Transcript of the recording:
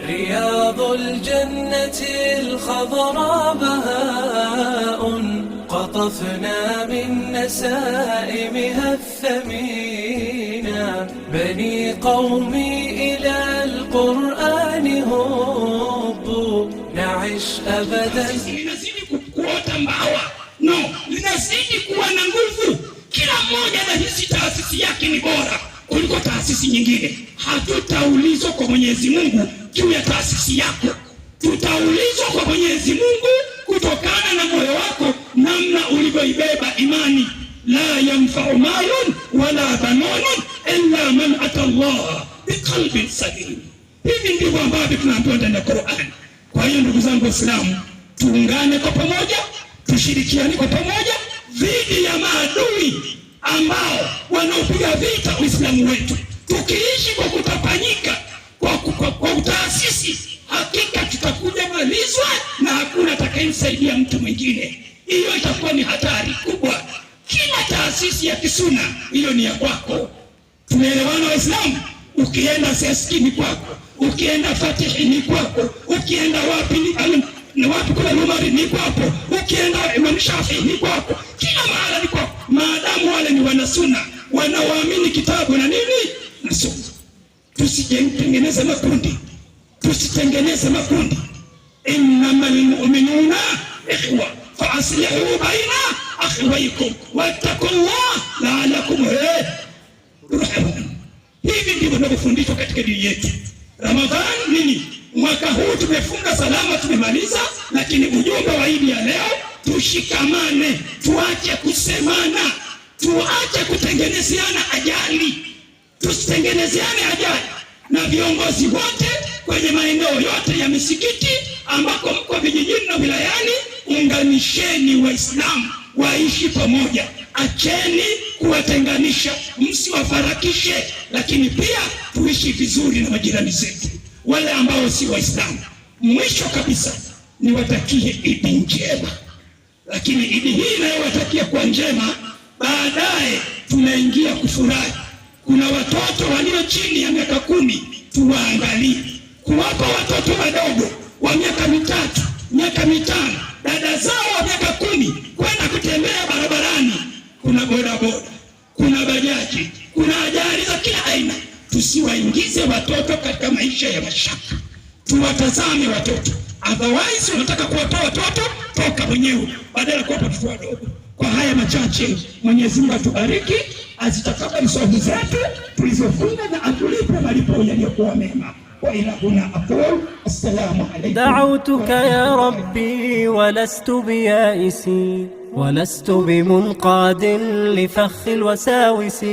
رياض الجنة الخضراء بهاء قطفنا من نسائمها الثمينة. بني قومي إلى القرآن هبوا نعش أبدا. linazidi kuota mbawa, linazidi kuwa na nguvu. Kila mmoja anahisi taasisi yake ni bora kuliko taasisi nyingine. Hatutaulizwa kwa Mwenyezi Mungu juu ya taasisi yako, tutaulizwa kwa Mwenyezi Mungu kutokana na moyo wako, namna ulivyoibeba imani. La yanfa'u malun wala banun illa man ata Allah biqalbin salim. Hivi ndivyo ambavyo tunaambiwa ndani ya Qur'an. Kwa hiyo ndugu zangu Waislamu, tuungane kwa pamoja, tushirikiane kwa pamoja dhidi ya maadui ambao wanaopiga vita Uislamu wetu. Tukiishi kwa kutapanyika kwa utaasisi, hakika tutakuja malizwa na hakuna atakayemsaidia mtu mwingine. Hiyo itakuwa ni hatari kubwa. Kila taasisi ya kisuna hiyo ni ya kwako. Tumeelewana Waislamu? Ukienda CSK ni kwako, ukienda Fatihi ni kwako, ukienda wapi ni wapi kuna Lumari ni kwako, ukienda Imam Shafi ni kwako, kila mahali ni kwako, maadamu wale ni wanasuna wanaoamini kitabu na nini na sunna. Tusitengeneze makundi. Innamal mu'minuna ikhwa fa aslihu baina akhawaykum wattaqullaha la'allakum turhamun. Hivi ndivyo tunavyofundishwa katika dini yetu. Ramadhani nini? Mwaka huu tumefunga salama, tumemaliza, lakini ujumbe wa Idi ya leo, tushikamane, tuache kusemana, tuache kutengenezeana ajali. Tusitengenezeane ajali. Na viongozi wote kwenye maeneo yote ya misikiti ambako mko vijijini na wilayani, unganisheni Waislamu waishi pamoja. Acheni kuwatenganisha, msiwafarakishe, lakini pia tuishi vizuri na majirani zetu wale ambao si Waislamu. Mwisho kabisa niwatakie Idi njema, lakini Idi hii inayowatakia kwa njema, baadaye tunaingia kufurahi. Kuna watoto walio chini ya miaka 10, tuwaangalie, kuwapa watoto wadogo wa miaka 3, miaka 5, dada zao wa miaka 10 kwenda kutembea barabarani. Kuna bodaboda, kuna bajaji, kuna ajali za kila aina. Tusiwaingize watoto katika maisha ya mashaka, tuwatazame watoto. Otherwise unataka kuwatoa watoto, toka mwenyewe badala kuwapa watoto wadogo. Kwa haya machache, Mwenyezi Mungu atubariki, azitakabali saumu zetu tulizofunga na atulipe malipo yaliyokuwa mema. وإلى هنا أقول السلام عليكم. دعوتك يا ربي ولست بيائس ولست بمنقاد لفخ الوساوس.